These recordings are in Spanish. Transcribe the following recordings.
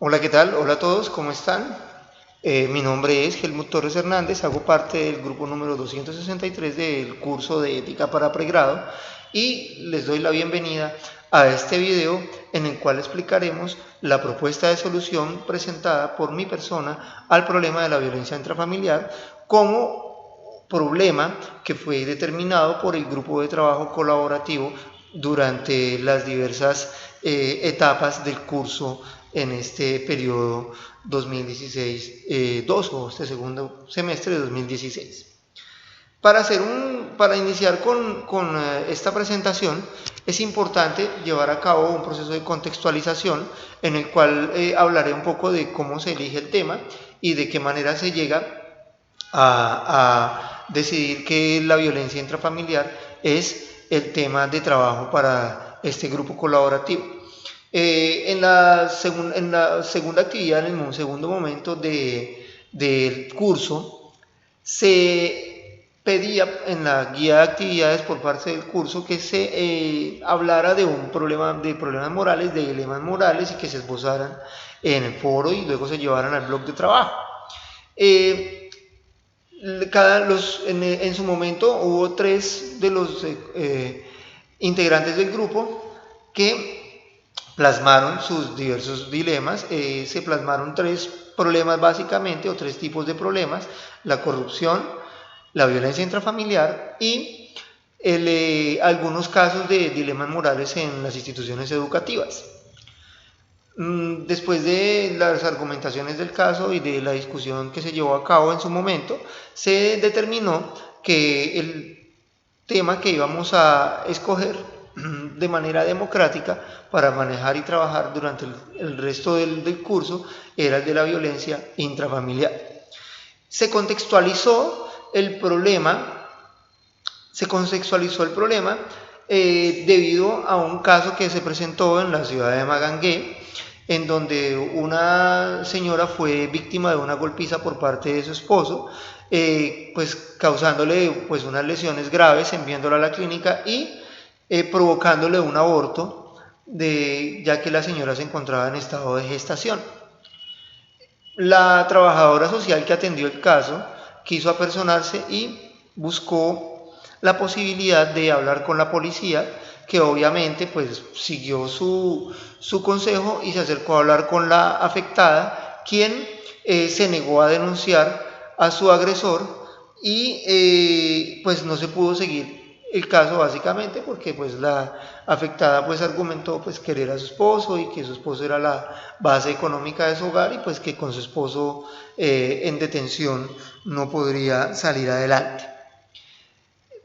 Hola, ¿qué tal? Hola a todos, ¿cómo están? Mi nombre es Helmut Torres Hernández, hago parte del grupo número 263 del curso de ética para pregrado y les doy la bienvenida a este video en el cual explicaremos la propuesta de solución presentada por mi persona al problema de la violencia intrafamiliar como problema que fue determinado por el grupo de trabajo colaborativo durante las diversas etapas del curso en este periodo 2016-2 o este segundo semestre de 2016. Para iniciar con esta presentación es importante llevar a cabo un proceso de contextualización en el cual hablaré un poco de cómo se elige el tema y de qué manera se llega a decidir que la violencia intrafamiliar es el tema de trabajo para este grupo colaborativo. En la segunda actividad, en un segundo momento del curso, se pedía en la guía de actividades por parte del curso que se hablara de problemas morales, de dilemas morales y que se esbozaran en el foro y luego se llevaran al blog de trabajo. En su momento hubo 3 de los integrantes del grupo que plasmaron sus diversos dilemas. Se plasmaron 3 problemas básicamente, o 3 tipos de problemas: la corrupción, la violencia intrafamiliar y algunos casos de dilemas morales en las instituciones educativas. Después de las argumentaciones del caso y de la discusión que se llevó a cabo en su momento, se determinó que el tema que íbamos a escoger de manera democrática para manejar y trabajar durante el resto del curso era el de la violencia intrafamiliar. Se contextualizó el problema debido a un caso que se presentó en la ciudad de Magangué, en donde una señora fue víctima de una golpiza por parte de su esposo, pues causándole pues unas lesiones graves, enviándola a la clínica y provocándole un aborto, ya que la señora se encontraba en estado de gestación. La trabajadora social que atendió el caso quiso apersonarse y buscó la posibilidad de hablar con la policía, que obviamente pues siguió su consejo y se acercó a hablar con la afectada, quien se negó a denunciar a su agresor y pues no se pudo seguir el caso, básicamente porque pues la afectada pues argumentó pues querer a su esposo y que su esposo era la base económica de su hogar y pues que con su esposo en detención no podría salir adelante.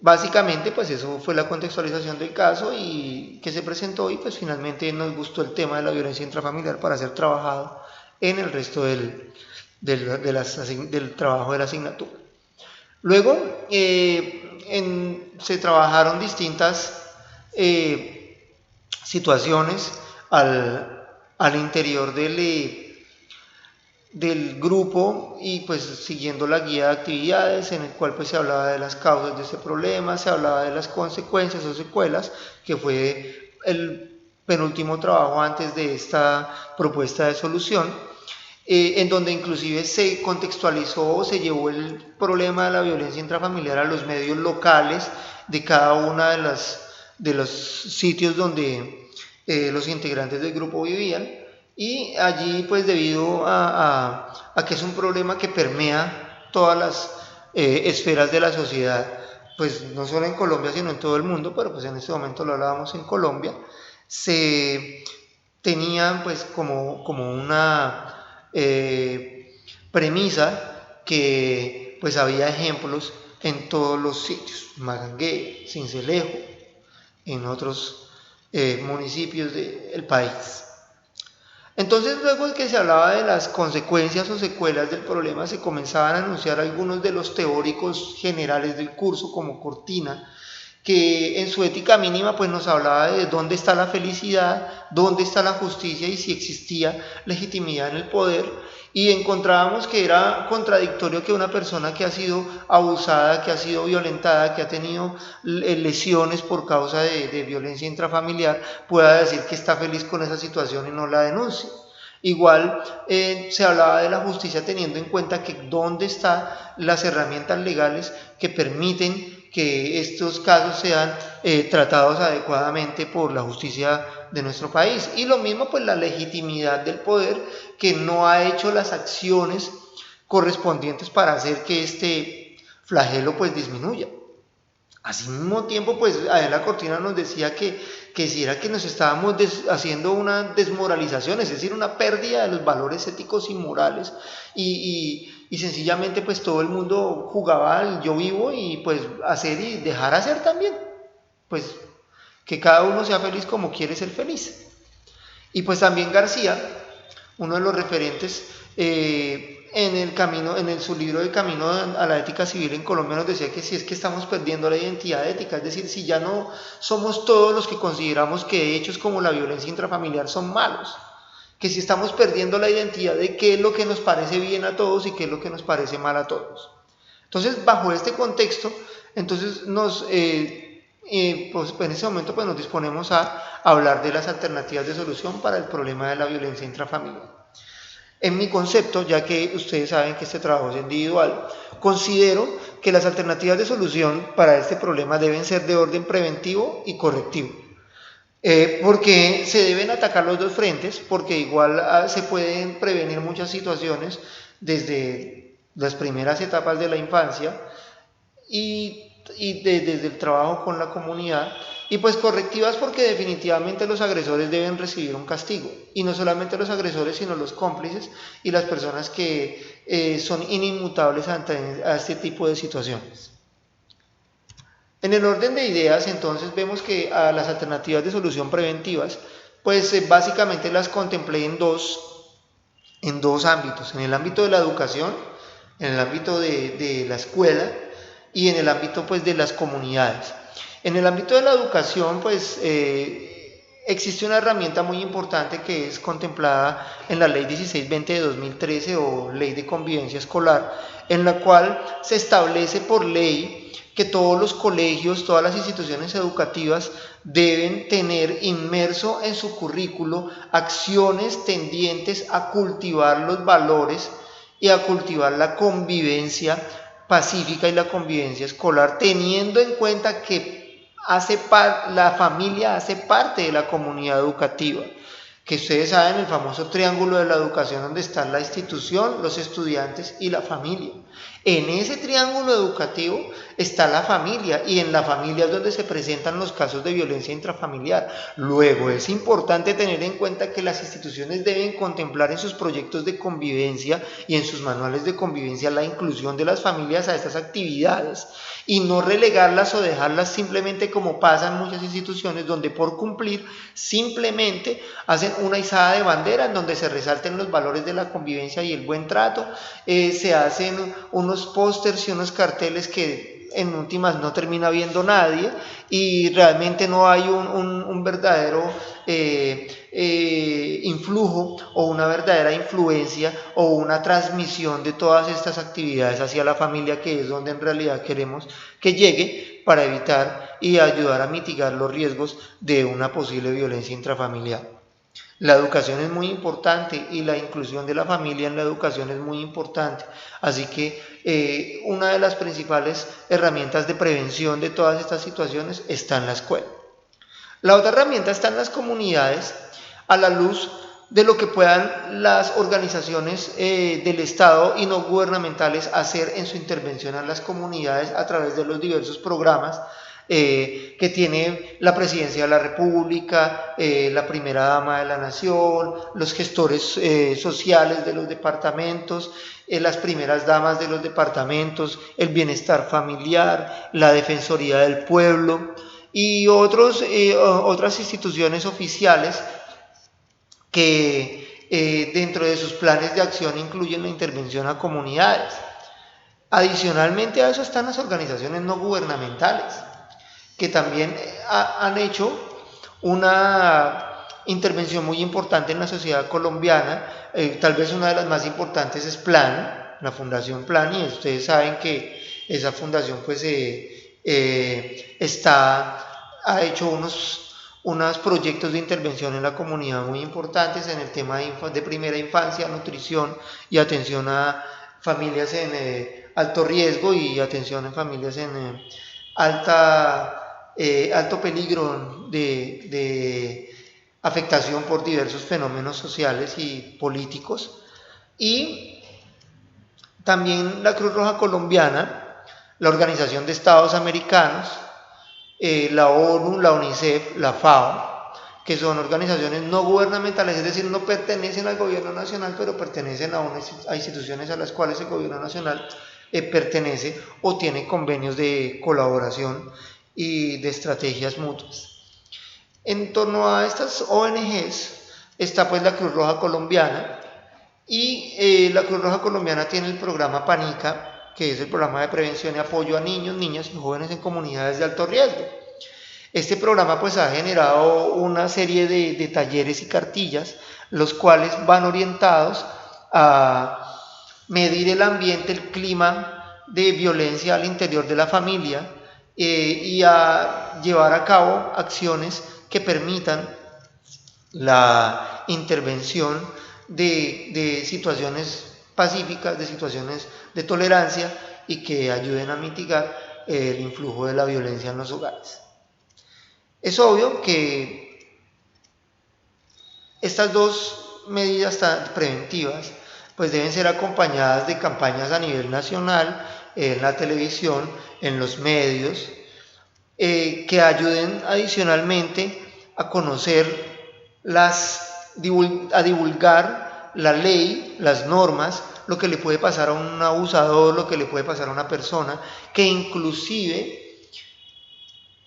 Básicamente pues eso fue la contextualización del caso y que se presentó, y pues finalmente nos gustó el tema de la violencia intrafamiliar para ser trabajado en el resto del trabajo de la asignatura. Luego se trabajaron distintas situaciones al interior del grupo, y pues siguiendo la guía de actividades en el cual pues se hablaba de las causas de ese problema, se hablaba de las consecuencias o secuelas, que fue el penúltimo trabajo antes de esta propuesta de solución, en donde inclusive se contextualizó o se llevó el problema de la violencia intrafamiliar a los medios locales de cada uno de los sitios donde los integrantes del grupo vivían, y allí pues debido a que es un problema que permea todas las esferas de la sociedad, pues no solo en Colombia sino en todo el mundo, pero pues en este momento lo hablábamos en Colombia, se tenían pues como una premisa que pues había ejemplos en todos los sitios: Magangué, Sincelejo, en otros municipios del país. Entonces, luego de que se hablaba de las consecuencias o secuelas del problema, se comenzaban a anunciar algunos de los teóricos generales del curso como Cortina, que en su ética mínima pues nos hablaba de dónde está la felicidad, dónde está la justicia y si existía legitimidad en el poder, y encontrábamos que era contradictorio que una persona que ha sido abusada, que ha sido violentada, que ha tenido lesiones por causa de violencia intrafamiliar pueda decir que está feliz con esa situación y no la denuncie. Igual se hablaba de la justicia teniendo en cuenta que dónde están las herramientas legales que permiten que estos casos sean tratados adecuadamente por la justicia de nuestro país. Y lo mismo pues la legitimidad del poder, que no ha hecho las acciones correspondientes para hacer que este flagelo pues disminuya. Así mismo tiempo, pues Adela Cortina nos decía que si era que nos estábamos haciendo una desmoralización, es decir, una pérdida de los valores éticos y morales, y sencillamente pues todo el mundo jugaba al yo vivo y pues hacer y dejar hacer también, pues que cada uno sea feliz como quiere ser feliz. Y pues también García, uno de los referentes en su libro de Camino a la Ética Civil en Colombia, nos decía que si es que estamos perdiendo la identidad ética, es decir, si ya no somos todos los que consideramos que hechos como la violencia intrafamiliar son malos, que si estamos perdiendo la identidad de qué es lo que nos parece bien a todos y qué es lo que nos parece mal a todos. Entonces, bajo este contexto, entonces pues en ese momento pues nos disponemos a hablar de las alternativas de solución para el problema de la violencia intrafamiliar. En mi concepto, ya que ustedes saben que este trabajo es individual, considero que las alternativas de solución para este problema deben ser de orden preventivo y correctivo. Porque se deben atacar los dos frentes, porque igual se pueden prevenir muchas situaciones desde las primeras etapas de la infancia y desde el trabajo con la comunidad, y pues correctivas porque definitivamente los agresores deben recibir un castigo, y no solamente los agresores sino los cómplices y las personas que son inimmutables a este tipo de situaciones. En el orden de ideas, entonces, vemos que a las alternativas de solución preventivas, pues básicamente las contemplé en dos ámbitos: en el ámbito de la educación, en el ámbito de la escuela y en el ámbito pues de las comunidades. En el ámbito de la educación pues existe una herramienta muy importante que es contemplada en la ley 1620 de 2013 o ley de convivencia escolar, en la cual se establece por ley que todos los colegios, todas las instituciones educativas deben tener inmerso en su currículo acciones tendientes a cultivar los valores y a cultivar la convivencia pacífica y la convivencia escolar, teniendo en cuenta que la familia hace parte de la comunidad educativa, que ustedes saben, el famoso triángulo de la educación, donde está la institución, los estudiantes y la familia. En ese triángulo educativo está la familia, y en la familia es donde se presentan los casos de violencia intrafamiliar. Luego es importante tener en cuenta que las instituciones deben contemplar en sus proyectos de convivencia y en sus manuales de convivencia la inclusión de las familias a estas actividades, y no relegarlas o dejarlas simplemente como pasa en muchas instituciones, donde por cumplir simplemente hacen una izada de bandera en donde se resalten los valores de la convivencia y el buen trato. Se hacen unos pósters y unos carteles que en últimas no termina viendo nadie, y realmente no hay un verdadero influjo o una verdadera influencia o una transmisión de todas estas actividades hacia la familia, que es donde en realidad queremos que llegue para evitar y ayudar a mitigar los riesgos de una posible violencia intrafamiliar. La educación es muy importante y la inclusión de la familia en la educación es muy importante, así que una de las principales herramientas de prevención de todas estas situaciones está en la escuela. La otra herramienta está en las comunidades, a la luz de lo que puedan las organizaciones del Estado y no gubernamentales hacer en su intervención a las comunidades a través de los diversos programas que tiene la Presidencia de la República, la Primera Dama de la Nación, los gestores sociales de los departamentos, las primeras damas de los departamentos, el bienestar familiar, la Defensoría del Pueblo y otras instituciones oficiales que dentro de sus planes de acción incluyen la intervención a comunidades. Adicionalmente a eso están las organizaciones no gubernamentales, que también han hecho una intervención muy importante en la sociedad colombiana. Tal vez una de las más importantes es Plan, la Fundación Plan, y ustedes saben que esa fundación pues ha hecho unos proyectos de intervención en la comunidad muy importantes en el tema de primera infancia, nutrición y atención a familias en alto riesgo y atención en familias en alto peligro de afectación por diversos fenómenos sociales y políticos. Y también la Cruz Roja Colombiana, la Organización de Estados Americanos, la ONU, la UNICEF, la FAO, que son organizaciones no gubernamentales, es decir, no pertenecen al gobierno nacional, pero pertenecen a instituciones a las cuales el gobierno nacional pertenece o tiene convenios de colaboración y de estrategias mutuas. En torno a estas ONGs está pues la Cruz Roja Colombiana, y la Cruz Roja Colombiana tiene el programa PANICA, que es el programa de prevención y apoyo a niños, niñas y jóvenes en comunidades de alto riesgo. Este programa pues ha generado una serie de talleres y cartillas, los cuales van orientados a medir el ambiente, el clima de violencia al interior de la familia, y a llevar a cabo acciones que permitan la intervención de situaciones pacíficas, de situaciones de tolerancia y que ayuden a mitigar el influjo de la violencia en los hogares. Es obvio que estas dos medidas preventivas pues deben ser acompañadas de campañas a nivel nacional, en la televisión, en los medios, que ayuden adicionalmente a conocer a divulgar la ley, las normas, lo que le puede pasar a un abusador, lo que le puede pasar a una persona, que inclusive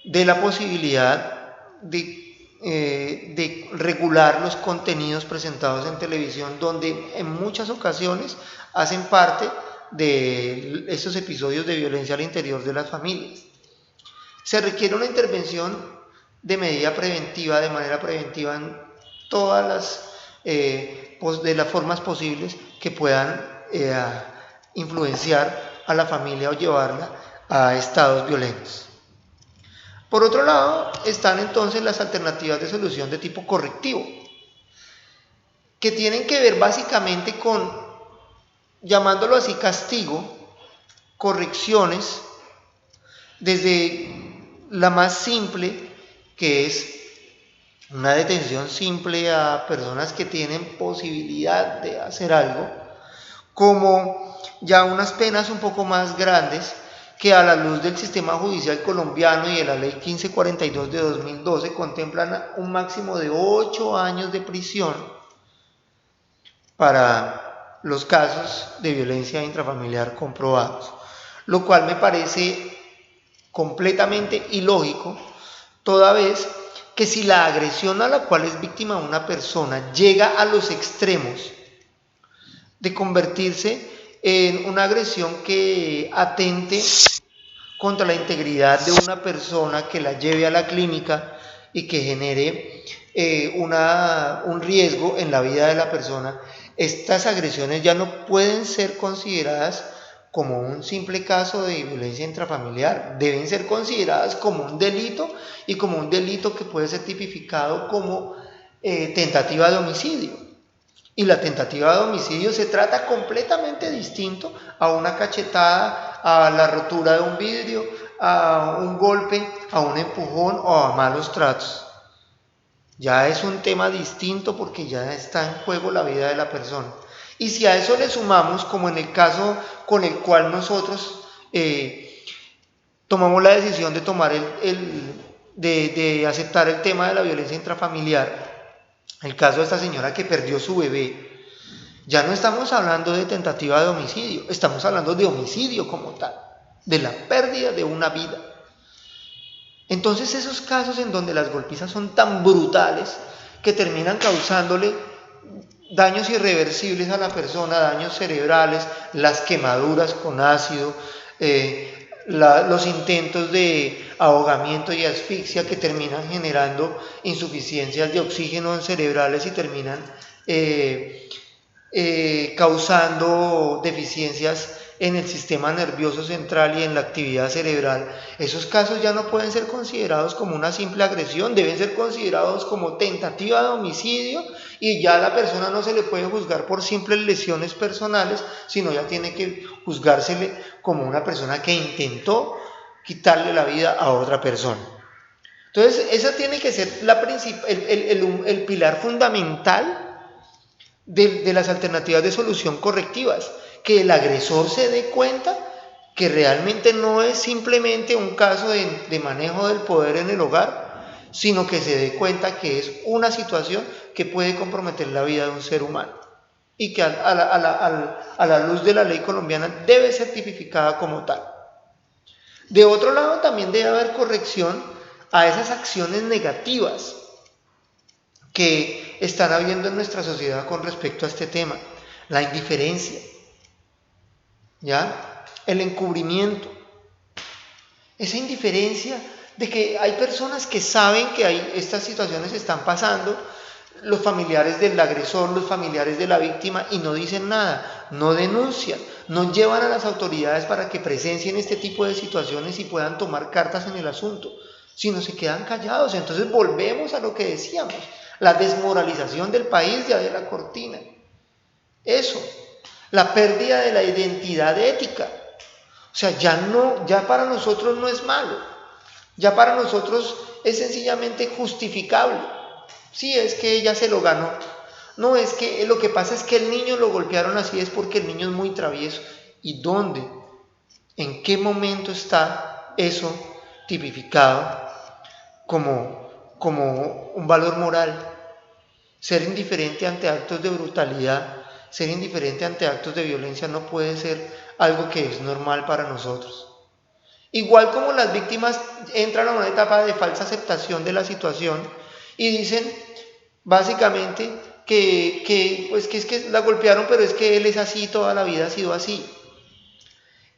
dé la posibilidad de regular los contenidos presentados en televisión, donde en muchas ocasiones hacen parte de estos episodios de violencia al interior de las familias. Se requiere una intervención de manera preventiva en todas las formas posibles que puedan influenciar a la familia o llevarla a estados violentos. Por otro lado, están entonces las alternativas de solución de tipo correctivo, que tienen que ver básicamente con, llamándolo así, castigo, correcciones, desde la más simple, que es una detención simple a personas que tienen posibilidad de hacer algo, como ya unas penas un poco más grandes, que a la luz del sistema judicial colombiano y de la ley 1542 de 2012 contemplan un máximo de 8 años de prisión para los casos de violencia intrafamiliar comprobados, lo cual me parece completamente ilógico, toda vez que si la agresión a la cual es víctima una persona llega a los extremos de convertirse en una agresión que atente contra la integridad de una persona, que la lleve a la clínica y que genere un riesgo en la vida de la persona, estas agresiones ya no pueden ser consideradas como un simple caso de violencia intrafamiliar, deben ser consideradas como un delito, y como un delito que puede ser tipificado como tentativa de homicidio. Y la tentativa de homicidio se trata completamente distinto a una cachetada, a la rotura de un vidrio, a un golpe, a un empujón o a malos tratos. Ya es un tema distinto porque ya está en juego la vida de la persona. Y si a eso le sumamos, como en el caso con el cual nosotros tomamos la decisión de tomar de aceptar el tema de la violencia intrafamiliar, el caso de esta señora que perdió su bebé, ya no estamos hablando de tentativa de homicidio, estamos hablando de homicidio como tal, de la pérdida de una vida. Entonces esos casos en donde las golpizas son tan brutales que terminan causándole daños irreversibles a la persona, daños cerebrales, las quemaduras con ácido, los intentos de ahogamiento y asfixia que terminan generando insuficiencias de oxígeno cerebrales y terminan causando deficiencias en el sistema nervioso central y en la actividad cerebral, esos casos ya no pueden ser considerados como una simple agresión, deben ser considerados como tentativa de homicidio, y ya a la persona no se le puede juzgar por simples lesiones personales, sino ya tiene que juzgársele como una persona que intentó quitarle la vida a otra persona. Entonces, esa tiene que ser el pilar fundamental de las alternativas de solución correctivas, que el agresor se dé cuenta que realmente no es simplemente un caso de manejo del poder en el hogar, sino que se dé cuenta que es una situación que puede comprometer la vida de un ser humano y que a la luz de la ley colombiana debe ser tipificada como tal. De otro lado, también debe haber corrección a esas acciones negativas que están habiendo en nuestra sociedad con respecto a este tema. La indiferencia, ¿ya? El encubrimiento. Esa indiferencia de que hay personas que saben que estas situaciones están pasando, los familiares del agresor, los familiares de la víctima, y no dicen nada, no denuncian, no llevan a las autoridades para que presencien este tipo de situaciones y puedan tomar cartas en el asunto, sino se quedan callados. Entonces volvemos a lo que decíamos, la desmoralización del país ya de la cortina. Eso, la pérdida de la identidad ética. O sea, ya para nosotros no es malo, ya para nosotros es sencillamente justificable. Sí, es que ella se lo ganó. No, es que lo que pasa es que el niño lo golpearon así, es porque el niño es muy travieso. ¿Y dónde? ¿En qué momento está eso tipificado como un valor moral? Ser indiferente ante actos de brutalidad, ser indiferente ante actos de violencia no puede ser algo que es normal para nosotros. Igual como las víctimas entran a una etapa de falsa aceptación de la situación y dicen básicamente que es que la golpearon, pero es que él es así, toda la vida ha sido así.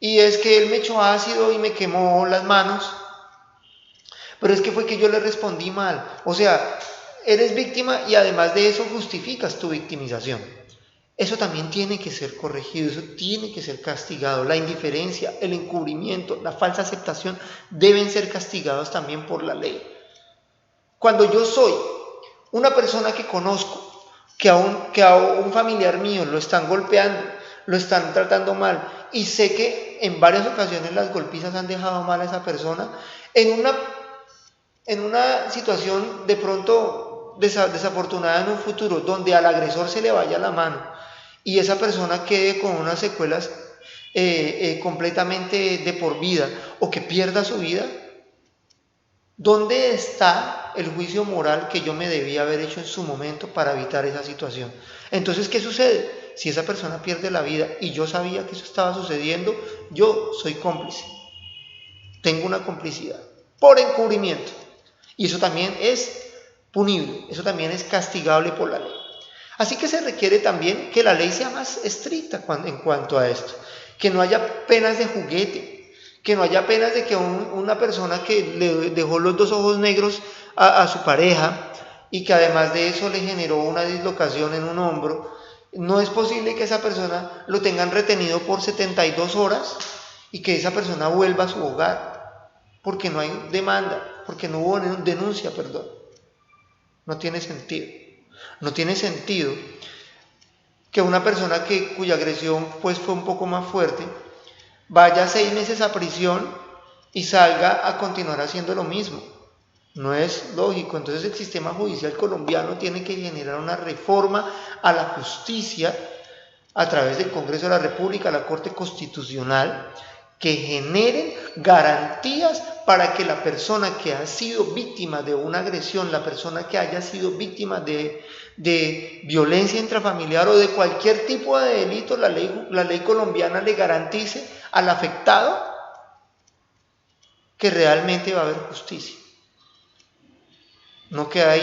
Y es que él me echó ácido y me quemó las manos, pero es que fue que yo le respondí mal. O sea, eres víctima y además de eso justificas tu victimización. Eso también tiene que ser corregido, eso tiene que ser castigado. La indiferencia, el encubrimiento, la falsa aceptación deben ser castigados también por la ley. Cuando yo soy una persona que conozco que a un familiar mío lo están golpeando, lo están tratando mal, y sé que en varias ocasiones las golpizas han dejado mal a esa persona, en una situación de pronto desafortunada en un futuro, donde al agresor se le vaya la mano y esa persona quede con unas secuelas completamente de por vida, o que pierda su vida, ¿dónde está el juicio moral que yo me debía haber hecho en su momento para evitar esa situación? Entonces, ¿qué sucede? Si esa persona pierde la vida y yo sabía que eso estaba sucediendo, yo soy cómplice. Tengo una complicidad por encubrimiento. Y eso también es punible, eso también es castigable por la ley. Así que se requiere también que la ley sea más estricta en cuanto a esto, que no haya penas de juguete, que no haya penas de que una persona que le dejó los 2 ojos negros a su pareja y que además de eso le generó una dislocación en un hombro, no es posible que esa persona lo tengan retenido por 72 horas y que esa persona vuelva a su hogar, porque no hay demanda, porque no hubo denuncia, perdón. No tiene sentido. No tiene sentido que una persona cuya agresión pues fue un poco más fuerte vaya 6 meses a prisión y salga a continuar haciendo lo mismo. No es lógico. Entonces el sistema judicial colombiano tiene que generar una reforma a la justicia a través del Congreso de la República, la Corte Constitucional, que generen garantías para que la persona que ha sido víctima de una agresión, la persona que haya sido víctima de violencia intrafamiliar o de cualquier tipo de delito, la ley colombiana le garantice al afectado que realmente va a haber justicia. No que hay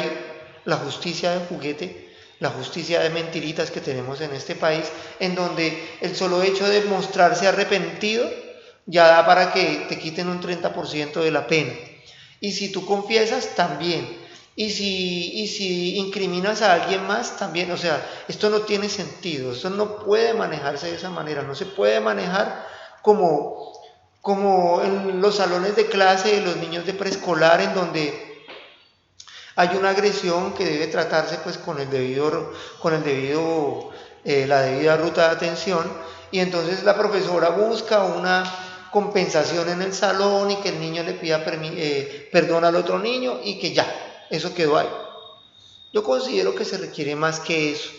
la justicia de juguete, la justicia de mentiritas que tenemos en este país, en donde el solo hecho de mostrarse arrepentido ya da para que te quiten un 30% de la pena. Y si tú confiesas, también. Y si incriminas a alguien más, también. O sea, esto no tiene sentido, esto no puede manejarse de esa manera, no se puede manejar como en los salones de clase de los niños de preescolar, en donde hay una agresión que debe tratarse pues la debida ruta de atención, y entonces la profesora busca una compensación en el salón y que el niño le pida perdón al otro niño y que ya, eso quedó ahí. Yo considero que se requiere más que eso.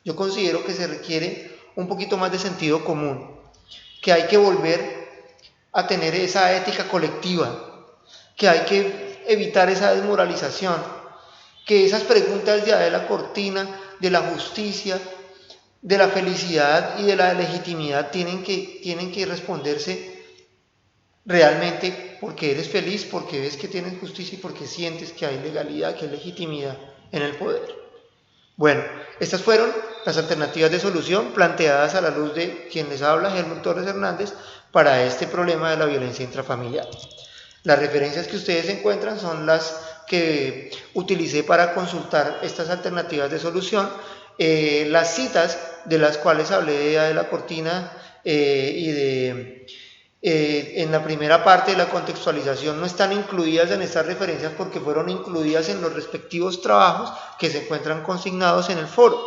Yo considero que se requiere un poquito más de sentido común, que hay que volver a tener esa ética colectiva, que hay que evitar esa desmoralización, que esas preguntas de la cortina, de la justicia, de la felicidad y de la legitimidad tienen que responderse realmente porque eres feliz, porque ves que tienes justicia y porque sientes que hay legalidad, que hay legitimidad en el poder. Bueno, estas fueron las alternativas de solución planteadas a la luz de quien les habla, Helmut Torres Hernández, para este problema de la violencia intrafamiliar. Las referencias que ustedes encuentran son las que utilicé para consultar estas alternativas de solución. Las citas de las cuales hablé de la cortina en la primera parte de la contextualización no están incluidas en estas referencias porque fueron incluidas en los respectivos trabajos que se encuentran consignados en el foro.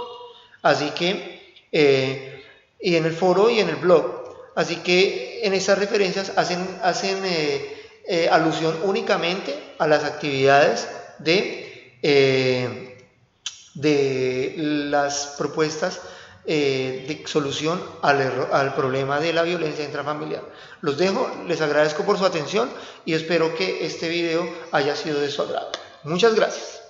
Así que, y en el foro y en el blog. Así que en estas referencias hacen alusión únicamente a las actividades de las propuestas de solución al problema de la violencia intrafamiliar. Los dejo, les agradezco por su atención y espero que este video haya sido de su agrado. Muchas gracias.